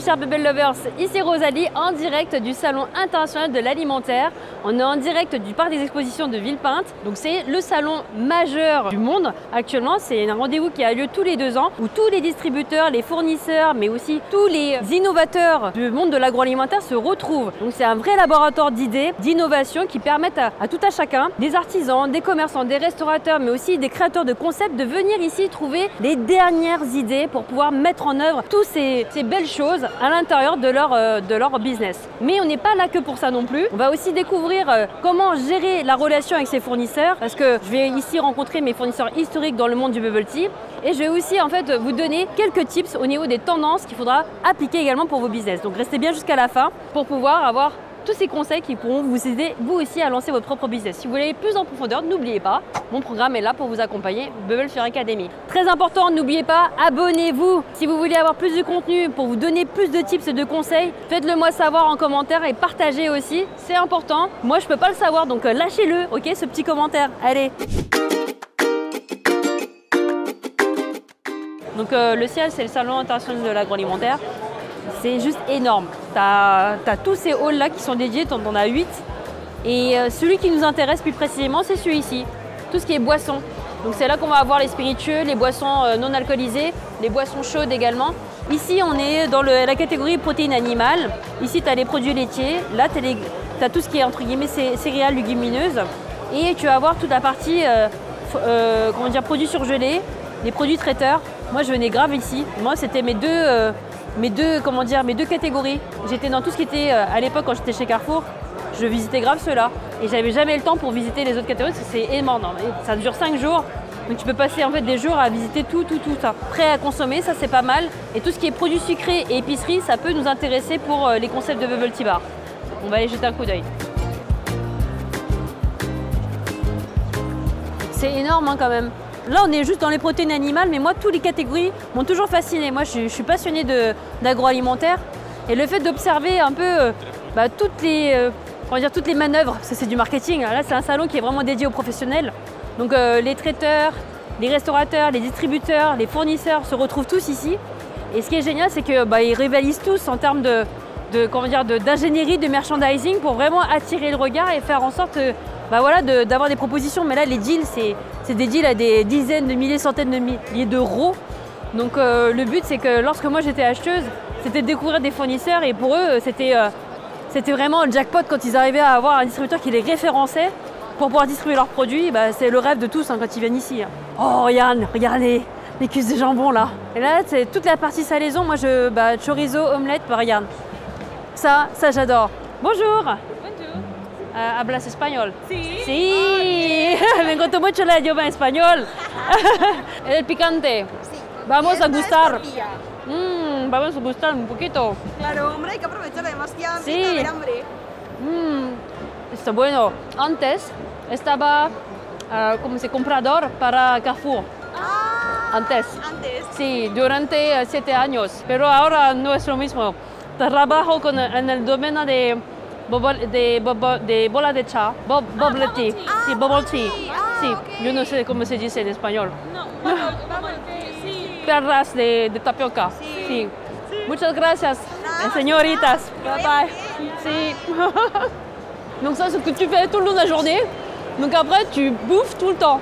chers Bubble Lovers, ici Rosalie en direct du Salon international de l'alimentaire. On est en direct du parc des expositions de Villepinte. Donc c'est le salon majeur du monde actuellement. C'est un rendez-vous qui a lieu tous les 2 ans où tous les distributeurs, les fournisseurs, mais aussi tous les innovateurs du monde de l'agroalimentaire se retrouvent. Donc c'est un vrai laboratoire d'idées, d'innovation qui permettent à tout à chacun, des artisans, des commerçants, des restaurateurs, mais aussi des créateurs de concepts, de venir ici trouver les dernières idées pour pouvoir mettre en œuvre toutes ces belles choses à l'intérieur de leur business. Mais on n'est pas là que pour ça non plus. On va aussi découvrir comment gérer la relation avec ses fournisseurs, parce que je vais ici rencontrer mes fournisseurs historiques dans le monde du bubble tea. Et je vais aussi en fait vous donner quelques tips au niveau des tendances qu'il faudra appliquer également pour vos business. Donc restez bien jusqu'à la fin pour pouvoir avoir tous ces conseils qui pourront vous aider vous aussi à lancer votre propre business. Si vous voulez aller plus en profondeur, n'oubliez pas, mon programme est là pour vous accompagner, Bubble Fever Academy. Très important, n'oubliez pas, abonnez-vous. Si vous voulez avoir plus de contenu, pour vous donner plus de tips et de conseils, faites-le moi savoir en commentaire et partagez aussi, c'est important. Moi je peux pas le savoir, donc lâchez-le, ok, ce petit commentaire. Allez. Donc le ciel, c'est le salon international de l'agroalimentaire. C'est juste énorme. Tu as tous ces halls là qui sont dédiés, tu en as 8. Et celui qui nous intéresse plus précisément, c'est celui-ci. Tout ce qui est boissons. Donc c'est là qu'on va avoir les spiritueux, les boissons non alcoolisées, les boissons chaudes également. Ici, on est dans la catégorie protéines animales. Ici, tu as les produits laitiers. Là, tu as tout ce qui est entre guillemets céréales, légumineuses. Et tu vas avoir toute la partie comment dire, produits surgelés, les produits traiteurs. Moi, je venais grave ici. Moi, c'était mes deux catégories. J'étais dans tout ce qui était, à l'époque, quand j'étais chez Carrefour, je visitais grave ceux-là. Et j'avais jamais le temps pour visiter les autres catégories, parce que c'est énorme. Ça dure 5 jours. Donc tu peux passer en fait des jours à visiter tout ça. Prêt à consommer, ça c'est pas mal. Et tout ce qui est produits sucrés et épicerie, ça peut nous intéresser pour les concepts de Bubble Tea Bar. On va aller jeter un coup d'œil. C'est énorme hein, quand même. Là, on est juste dans les protéines animales, mais moi, toutes les catégories m'ont toujours fasciné. Moi, je suis passionnée d'agroalimentaire. Et le fait d'observer un peu toutes les manœuvres, parce que c'est du marketing. Là, c'est un salon qui est vraiment dédié aux professionnels. Donc, les traiteurs, les restaurateurs, les distributeurs, les fournisseurs se retrouvent tous ici. Et ce qui est génial, c'est qu'ils rivalisent tous en termes d'ingénierie, de merchandising pour vraiment attirer le regard et faire en sorte d'avoir des propositions. Mais là, les deals, c'est des deals à des dizaines de milliers, centaines de milliers d'euros. Donc le but, c'est que lorsque moi j'étais acheteuse, c'était de découvrir des fournisseurs et pour eux, c'était vraiment le jackpot quand ils arrivaient à avoir un distributeur qui les référençait pour pouvoir distribuer leurs produits. C'est le rêve de tous hein, quand ils viennent ici. Oh, regardez les cuisses de jambon là. Et là, c'est toute la partie salaison. Moi, chorizo, omelette, regarde. Ça j'adore. Bonjour. ¿Hablas español? Sí. Sí. Me encantó mucho la idioma español. El picante. Sí. Vamos a gustar. Vamos a gustar un poquito. Claro, hombre, hay que aprovechar además ya Sí. empieza a haber hambre. Está bueno. Antes estaba como comprador para Carrefour. Antes. Sí, durante 7 años. Pero ahora no es lo mismo. Trabajo en el dominio de bola de cha, bubble tea. Sí, bubble tea. Sí, okay. yo no sé cómo se dice en español. No, bubble tea, sí. Perras de tapioca. Sí. Sí. Muchas gracias, señoritas. Bye bye. Sí. Donc ça, c'est ce que tu fais tout le long de la journée. Donc après, tu bouffes tout le temps.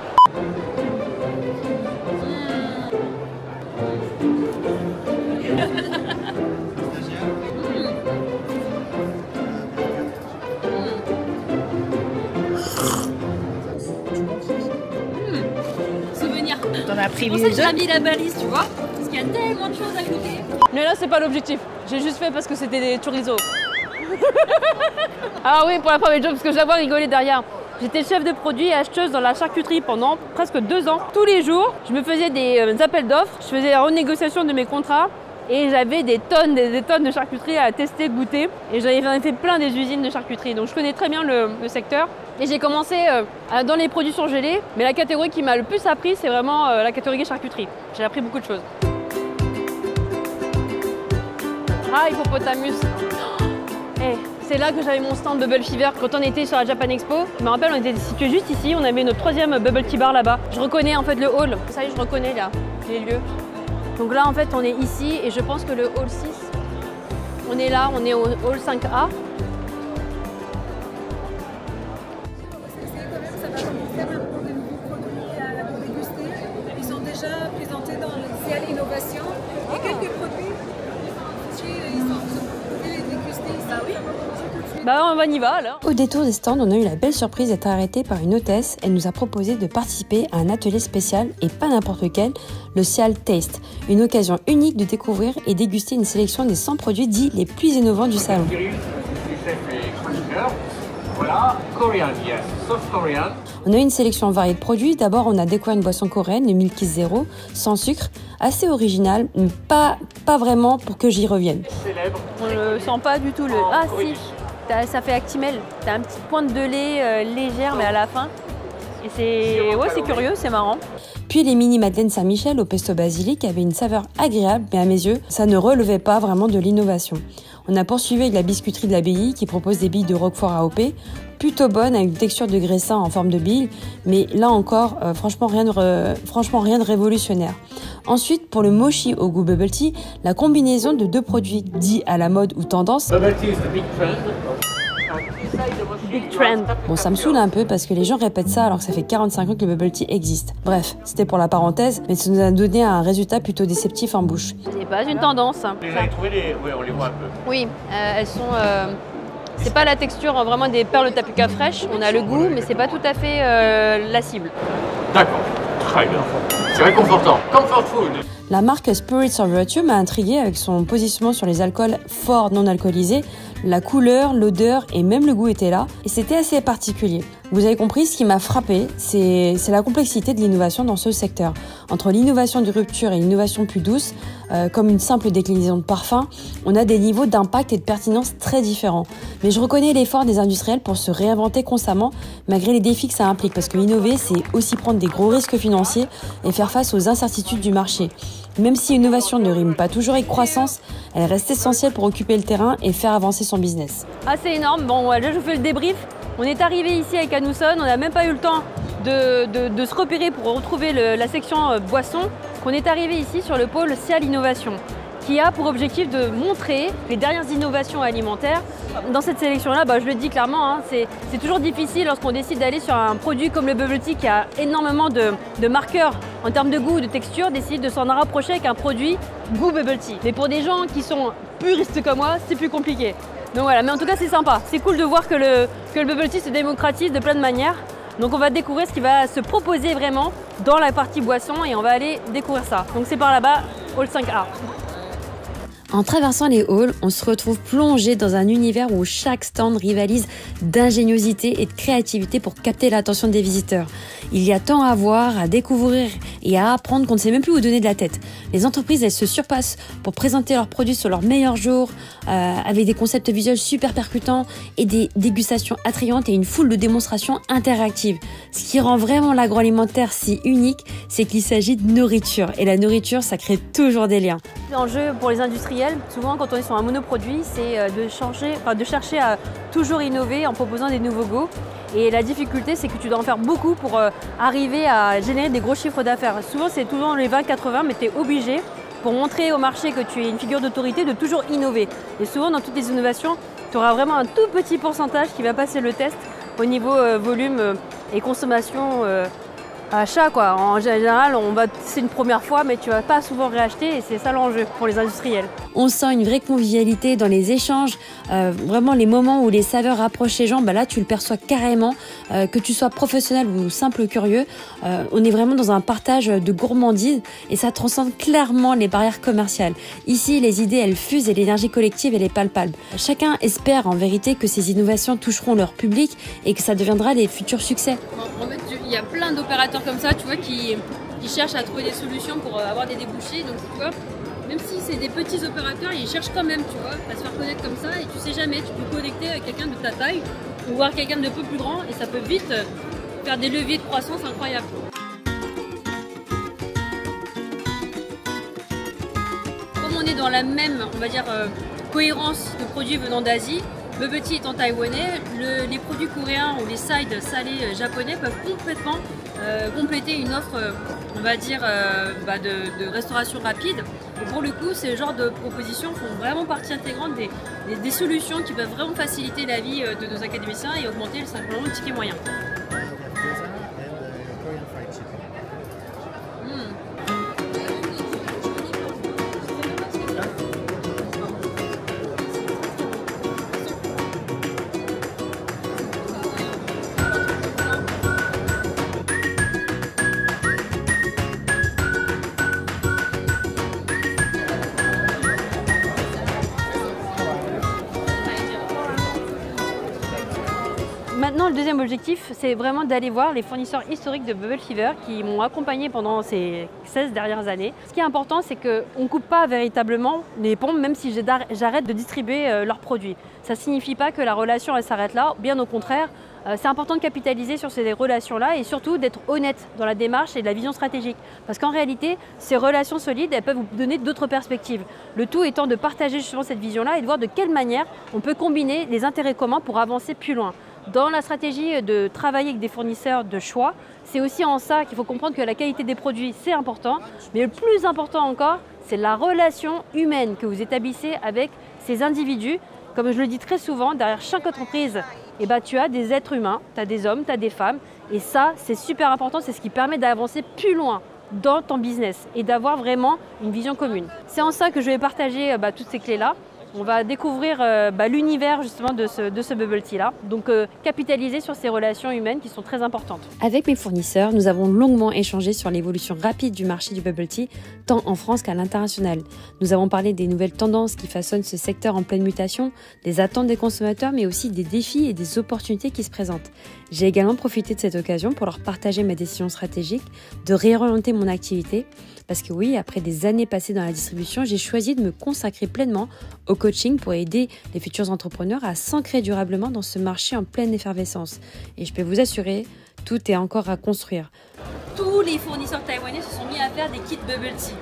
Souvenir. T'en as pris C'est pour ça que deux. j'ai mis la balise, tu vois. Parce qu'il y a tellement de choses à goûter. Mais là, c'est pas l'objectif. J'ai juste fait parce que c'était des chorizo. Ah oui, pour la première job, parce que je la vois rigoler derrière. J'étais chef de produit et acheteuse dans la charcuterie pendant presque 2 ans. Tous les jours, je me faisais des appels d'offres, je faisais la renégociation de mes contrats et j'avais des tonnes de charcuterie à tester, goûter. Et j'en ai fait plein des usines de charcuterie, donc je connais très bien le secteur. Et j'ai commencé dans les produits surgelés, mais la catégorie qui m'a le plus appris, c'est vraiment la catégorie charcuterie. J'ai appris beaucoup de choses. Ah, hippopotamus. Hey, c'est là que j'avais mon stand Bubble Fever quand on était sur la Japan Expo. Je me rappelle, on était situé juste ici, on avait notre 3e Bubble Tea Bar là-bas. Je reconnais en fait le hall, ça y est, je reconnais là, les lieux. Donc là en fait on est ici et je pense que le hall 6, On est là, on est au hall 5A. C'est quand même, ça va commencer à avoir de nouveaux produits à déguster. Ils sont déjà présentés dans le ciel innovation. Et quelques produits, ils sont les déguster. Ah oui? Bah on y va alors. Au détour des stands, on a eu la belle surprise d'être arrêté par une hôtesse. Elle nous a proposé de participer à un atelier spécial, et pas n'importe lequel, le Sial Taste. Une occasion unique de découvrir et déguster une sélection des 100 produits dits les plus innovants du salon. Voilà, Korean, yes, sauce Korean. On a eu une sélection variée de produits. D'abord, on a découvert une boisson coréenne, le Milky Zero, sans sucre, assez originale, mais pas vraiment pour que j'y revienne. Célèbre. On ne sent pas du tout le... Ah si, ça fait Actimel. T'as une petite pointe de lait légère mais à la fin. Et c'est curieux, c'est marrant. Puis les mini madeleines Saint-Michel au pesto basilic avaient une saveur agréable, mais à mes yeux, ça ne relevait pas vraiment de l'innovation. On a poursuivi avec la biscuiterie de l'abbaye qui propose des billes de Roquefort AOP, plutôt bonnes avec une texture de graissin en forme de billes, mais là encore, franchement rien de révolutionnaire. Ensuite, pour le mochi au goût bubble tea, la combinaison de deux produits dits à la mode ou tendance. Bubble tea is the big trend. Big trend. Bon, ça me saoule un peu parce que les gens répètent ça alors que ça fait 45 ans que le bubble tea existe. Bref, c'était pour la parenthèse, mais ça nous a donné un résultat plutôt déceptif en bouche. C'est pas une tendance. Vous les avez trouvés, oui, on les voit un peu. Oui, elles sont... c'est pas la texture vraiment des perles de tapioca fraîches. On a le goût, mais c'est pas tout à fait la cible. D'accord, très bien. C'est réconfortant. Comfort food. La marque Spirits of Virtue m'a intriguée avec son positionnement sur les alcools forts non alcoolisés. La couleur, l'odeur et même le goût étaient là et c'était assez particulier. Vous avez compris, ce qui m'a frappé, c'est la complexité de l'innovation dans ce secteur. Entre l'innovation de rupture et l'innovation plus douce, comme une simple déclinaison de parfum, on a des niveaux d'impact et de pertinence très différents. Mais je reconnais l'effort des industriels pour se réinventer constamment, malgré les défis que ça implique, parce que innover, c'est aussi prendre des gros risques financiers et faire face aux incertitudes du marché. Même si innovation ne rime pas toujours avec croissance, elle reste essentielle pour occuper le terrain et faire avancer son business. Assez énorme. Bon, là je vous fais le débrief. On est arrivé ici avec Anusson, on n'a même pas eu le temps de se repérer pour retrouver la section boisson. On est arrivé ici sur le pôle Sial Innovation, qui a pour objectif de montrer les dernières innovations alimentaires. Dans cette sélection-là, je le dis clairement, c'est toujours difficile lorsqu'on décide d'aller sur un produit comme le bubble tea qui a énormément de marqueurs en termes de goût ou de texture, d'essayer de s'en rapprocher avec un produit goût bubble tea. Mais pour des gens qui sont puristes comme moi, c'est plus compliqué. Donc voilà, mais en tout cas c'est sympa. C'est cool de voir que le bubble tea se démocratise de plein de manières. Donc on va découvrir ce qui va se proposer vraiment dans la partie boisson et on va aller découvrir ça. Donc c'est par là-bas, hall 5A. En traversant les halls, on se retrouve plongé dans un univers où chaque stand rivalise d'ingéniosité et de créativité pour capter l'attention des visiteurs. Il y a tant à voir, à découvrir et à apprendre qu'on ne sait même plus où donner de la tête. Les entreprises, elles se surpassent pour présenter leurs produits sur leurs meilleurs jours, avec des concepts visuels super percutants et des dégustations attrayantes et une foule de démonstrations interactives. Ce qui rend vraiment l'agroalimentaire si unique, c'est qu'il s'agit de nourriture. Et la nourriture, ça crée toujours des liens. L'enjeu pour les industriels, souvent quand on est sur un monoproduit, c'est de chercher à toujours innover en proposant des nouveaux goûts. Et la difficulté, c'est que tu dois en faire beaucoup pour arriver à générer des gros chiffres d'affaires. Souvent, c'est toujours les 20-80, mais tu es obligé, pour montrer au marché que tu es une figure d'autorité, de toujours innover. Et souvent, dans toutes les innovations, tu auras vraiment un tout petit pourcentage qui va passer le test au niveau volume et consommation achat, quoi. En général, c'est une première fois, mais tu vas pas souvent réacheter et c'est ça l'enjeu pour les industriels. On sent une vraie convivialité dans les échanges, vraiment les moments où les saveurs rapprochent les gens, là tu le perçois carrément, que tu sois professionnel ou simple curieux, on est vraiment dans un partage de gourmandise et ça transcende clairement les barrières commerciales. Ici, les idées elles fusent et l'énergie collective elle est palpable. Chacun espère en vérité que ces innovations toucheront leur public et que ça deviendra des futurs succès. En fait, il y a plein d'opérateurs comme ça, tu vois, qui cherchent à trouver des solutions pour avoir des débouchés. Donc, tu vois, même si c'est des petits opérateurs, ils cherchent quand même, tu vois, à se faire connaître comme ça. Et tu sais jamais, tu peux connecter avec quelqu'un de ta taille ou voir quelqu'un de peu plus grand et ça peut vite faire des leviers de croissance incroyables. Comme on est dans la même, on va dire, cohérence de produits venant d'Asie, bubble tea étant taïwanais, les produits coréens ou les sides salés japonais peuvent complètement compléter une offre, on va dire, de restauration rapide. Et pour le coup, ce genre de propositions font vraiment partie intégrante des solutions qui peuvent vraiment faciliter la vie de nos académiciens et augmenter simplement le ticket moyen. Maintenant, le deuxième objectif, c'est vraiment d'aller voir les fournisseurs historiques de Bubble Fever qui m'ont accompagné pendant ces 16 dernières années. Ce qui est important, c'est qu'on ne coupe pas véritablement les ponts, même si j'arrête de distribuer leurs produits. Ça ne signifie pas que la relation elle s'arrête là, bien au contraire. C'est important de capitaliser sur ces relations-là et surtout d'être honnête dans la démarche et de la vision stratégique. Parce qu'en réalité, ces relations solides, elles peuvent vous donner d'autres perspectives. Le tout étant de partager justement cette vision-là et de voir de quelle manière on peut combiner les intérêts communs pour avancer plus loin. Dans la stratégie de travailler avec des fournisseurs de choix, c'est aussi en ça qu'il faut comprendre que la qualité des produits, c'est important. Mais le plus important encore, c'est la relation humaine que vous établissez avec ces individus. Comme je le dis très souvent, derrière chaque entreprise, tu as des êtres humains, tu as des hommes, tu as des femmes. Et ça, c'est super important, c'est ce qui permet d'avancer plus loin dans ton business et d'avoir vraiment une vision commune. C'est en ça que je vais partager toutes ces clés-là. On va découvrir l'univers justement de ce bubble tea là, donc capitaliser sur ces relations humaines qui sont très importantes. Avec mes fournisseurs, nous avons longuement échangé sur l'évolution rapide du marché du bubble tea, tant en France qu'à l'international. Nous avons parlé des nouvelles tendances qui façonnent ce secteur en pleine mutation, des attentes des consommateurs, mais aussi des défis et des opportunités qui se présentent. J'ai également profité de cette occasion pour leur partager ma décision stratégique de réorienter mon activité. Parce que oui, après des années passées dans la distribution, j'ai choisi de me consacrer pleinement au coaching pour aider les futurs entrepreneurs à s'ancrer durablement dans ce marché en pleine effervescence. Et je peux vous assurer, tout est encore à construire. Tous les fournisseurs taïwanais se sont mis à faire des kits bubble tea.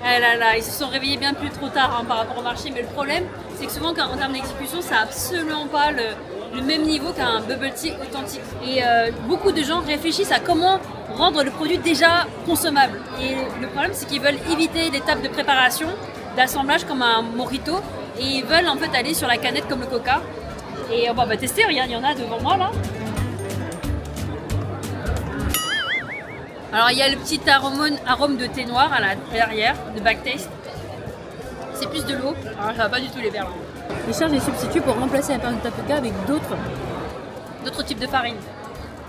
Ah là là, ils se sont réveillés bien plus trop tard par rapport au marché, mais le problème, c'est que souvent en termes d'exécution, ça n'a absolument pas le même niveau qu'un bubble tea authentique. Et beaucoup de gens réfléchissent à comment rendre le produit déjà consommable. Et le problème, c'est qu'ils veulent éviter l'étape de préparation, d'assemblage comme un mojito, et ils veulent en fait aller sur la canette comme le coca. Et on va tester, regarde, il y en a devant moi là. Alors il y a le petit arôme de thé noir à l'arrière, de backtaste. C'est plus de l'eau, alors ça va pas du tout les verres. Ils cherchent des substituts pour remplacer la farine de tapioca avec d'autres types de farine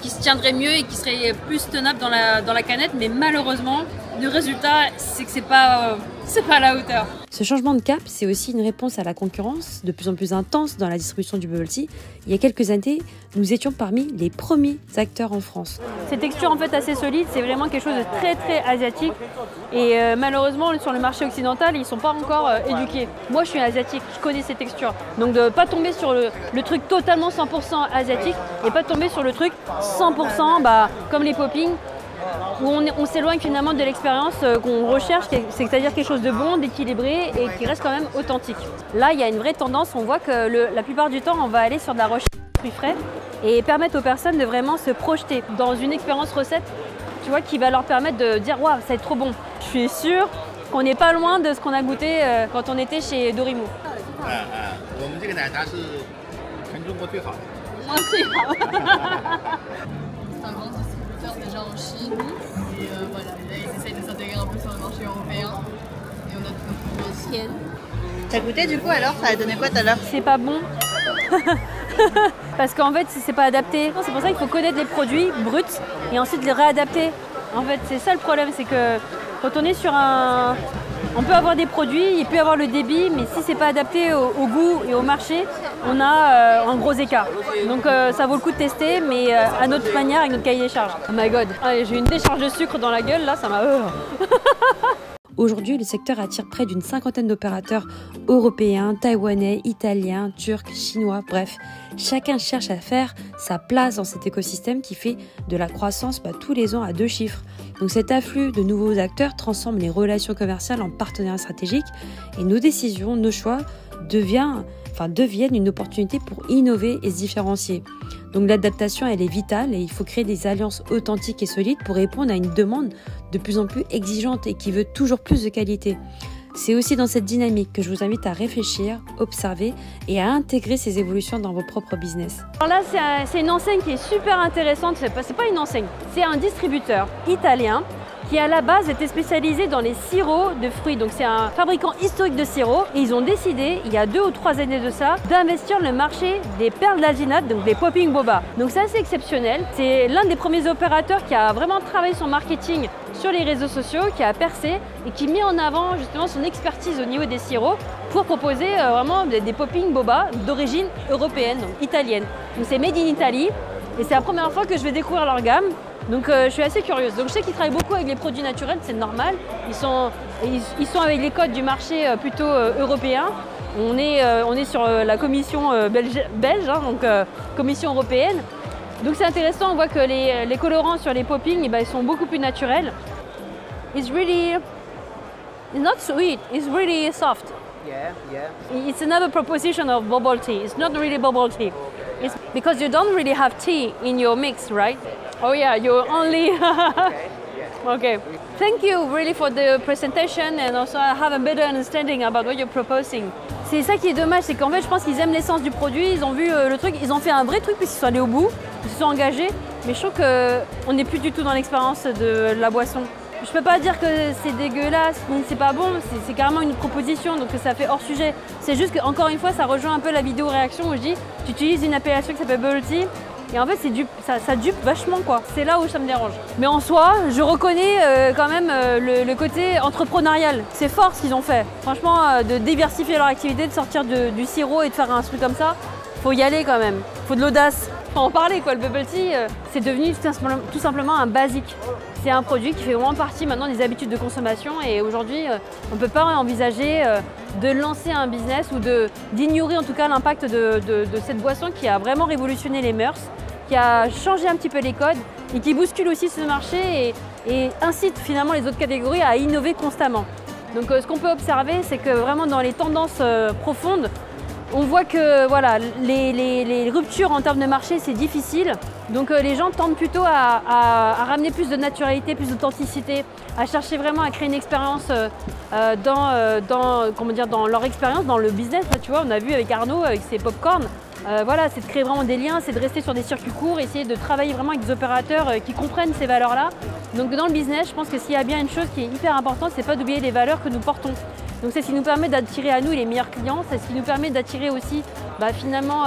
qui se tiendraient mieux et qui seraient plus tenables dans la canette, mais malheureusement le résultat c'est que c'est pas à la hauteur. Ce changement de cap, c'est aussi une réponse à la concurrence de plus en plus intense dans la distribution du bubble tea. Il y a quelques années, nous étions parmi les premiers acteurs en France. Ces textures en fait assez solides, c'est vraiment quelque chose de très très asiatique et malheureusement sur le marché occidental, ils ne sont pas encore éduqués. Moi je suis asiatique, je connais ces textures. Donc de ne pas tomber sur le truc totalement 100% asiatique et pas tomber sur le truc 100% comme les poppings, où on s'éloigne finalement de l'expérience qu'on recherche, c'est-à-dire quelque chose de bon, d'équilibré et qui reste quand même authentique. Là, il y a une vraie tendance, on voit que la plupart du temps, on va aller sur de la recherche de fruits frais et permettre aux personnes de vraiment se projeter dans une expérience recette, tu vois, qui va leur permettre de dire « Waouh, ça va être trop bon ». Je suis sûre qu'on n'est pas loin de ce qu'on a goûté quand on était chez Dorimo. Déjà en Chine et voilà, là ils essayent de s'intégrer un peu sur le marché européen et on a tout notre produit ancienne. T'as goûté du coup alors? Ça a donné quoi tout à l'heure? C'est pas bon parce qu'en fait c'est pas adapté. C'est pour ça qu'il faut connaître les produits bruts et ensuite les réadapter. En fait c'est ça le problème, c'est que quand on est sur on peut avoir des produits, il peut y avoir le débit, mais si c'est pas adapté au goût et au marché, on a un gros écart. Donc ça vaut le coup de tester, mais à notre manière, avec notre cahier des charges. Oh my god, j'ai une décharge de sucre dans la gueule, là, ça m'a... Aujourd'hui, le secteur attire près d'une 50aine d'opérateurs européens, taïwanais, italiens, turcs, chinois, bref. Chacun cherche à faire sa place dans cet écosystème qui fait de la croissance tous les ans à 2 chiffres. Donc cet afflux de nouveaux acteurs transforme les relations commerciales en partenariats stratégiques et nos décisions, nos choix devient deviennent une opportunité pour innover et se différencier. Donc l'adaptation, elle est vitale et il faut créer des alliances authentiques et solides pour répondre à une demande de plus en plus exigeante et qui veut toujours plus de qualité. C'est aussi dans cette dynamique que je vous invite à réfléchir, observer et à intégrer ces évolutions dans vos propres business. Alors là, c'est une enseigne qui est super intéressante. C'est pas une enseigne, c'est un distributeur italien qui à la base était spécialisé dans les sirops de fruits. Donc c'est un fabricant historique de sirops et ils ont décidé, il y a 2 ou 3 années de ça, d'investir le marché des perles d'alginate, donc des popping boba. Donc c'est assez exceptionnel. C'est l'un des premiers opérateurs qui a vraiment travaillé son marketing sur les réseaux sociaux, qui a percé et qui met en avant justement son expertise au niveau des sirops pour proposer vraiment des popping boba d'origine européenne, donc italienne. Donc c'est made in Italy et c'est la première fois que je vais découvrir leur gamme. Donc je suis assez curieuse. Donc je sais qu'ils travaillent beaucoup avec les produits naturels, c'est normal. Ils sont avec les codes du marché plutôt européen. On est sur la commission belge, hein, donc commission européenne. Donc c'est intéressant, on voit que les colorants sur les popping, ils sont beaucoup plus naturels. It's not sweet, it's really soft. Yeah. It's another proposition of bubble tea. It's not really bubble tea. It's because you don't really have tea in your mix, right? Oh yeah, you only... Okay. Thank you really for the presentation and also I have a better understanding about what you're proposing. C'est ça qui est dommage, c'est qu'en fait je pense qu'ils aiment l'essence du produit, ils ont vu le truc, ils ont fait un vrai truc puisqu'ils sont allés au bout, ils se sont engagés, mais je trouve qu'on n'est plus du tout dans l'expérience de la boisson. Je peux pas dire que c'est dégueulasse, c'est pas bon, c'est carrément une proposition, donc ça fait hors sujet. C'est juste qu'encore une fois, ça rejoint un peu la vidéo réaction où je dis, tu utilises une appellation qui s'appelle bubble tea, et en fait ça dupe vachement quoi. C'est là où ça me dérange. Mais en soi, je reconnais quand même le côté entrepreneurial. C'est fort ce qu'ils ont fait. Franchement, de diversifier leur activité, de sortir du sirop et de faire un truc comme ça, faut y aller quand même. Faut de l'audace. Faut en parler quoi. Le bubble tea, c'est devenu tout simplement un basique. C'est un produit qui fait vraiment partie maintenant des habitudes de consommation et aujourd'hui, on ne peut pas envisager de lancer un business ou d'ignorer en tout cas l'impact de cette boisson qui a vraiment révolutionné les mœurs, qui a changé un petit peu les codes et qui bouscule aussi ce marché et incite finalement les autres catégories à innover constamment. Donc ce qu'on peut observer, c'est que vraiment dans les tendances profondes, on voit que voilà, les ruptures en termes de marché, c'est difficile. Donc les gens tentent plutôt à ramener plus de naturalité, plus d'authenticité, à chercher vraiment à créer une expérience dans leur expérience, dans le business. Là, tu vois, on a vu avec Arnaud, avec ses pop-corn, voilà, c'est de créer vraiment des liens, c'est de rester sur des circuits courts, essayer de travailler vraiment avec des opérateurs qui comprennent ces valeurs-là. Donc dans le business, je pense que s'il y a bien une chose qui est hyper importante, c'est pas d'oublier les valeurs que nous portons. Donc c'est ce qui nous permet d'attirer à nous les meilleurs clients, c'est ce qui nous permet d'attirer aussi finalement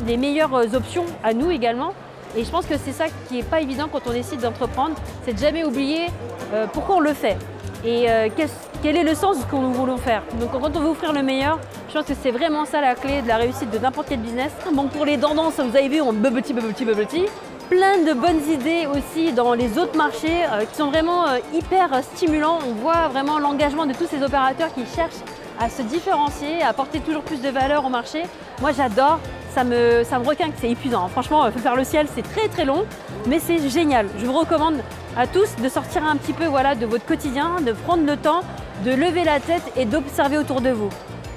les meilleures options à nous également. Et je pense que c'est ça qui n'est pas évident quand on décide d'entreprendre, c'est de jamais oublier pourquoi on le fait et quel est le sens de ce que nous voulons faire. Donc quand on veut offrir le meilleur, je pense que c'est vraiment ça la clé de la réussite de n'importe quel business. Donc pour les tendances, vous avez vu, on bubble tea, bubble tea, bubble tea. Plein de bonnes idées aussi dans les autres marchés qui sont vraiment hyper stimulants. On voit vraiment l'engagement de tous ces opérateurs qui cherchent à se différencier, à apporter toujours plus de valeur au marché. Moi j'adore, ça me requinque, c'est épuisant. Franchement, faire le ciel c'est très très long, mais c'est génial. Je vous recommande à tous de sortir un petit peu de votre quotidien, de prendre le temps, de lever la tête et d'observer autour de vous.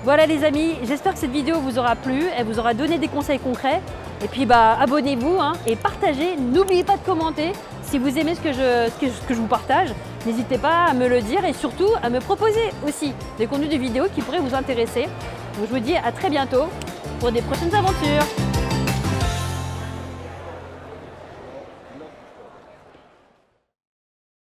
Voilà les amis, j'espère que cette vidéo vous aura plu, elle vous aura donné des conseils concrets. Et puis abonnez-vous et partagez. N'oubliez pas de commenter si vous aimez ce que je vous partage. N'hésitez pas à me le dire et surtout à me proposer aussi des contenus de vidéos qui pourraient vous intéresser. Donc je vous dis à très bientôt pour des prochaines aventures.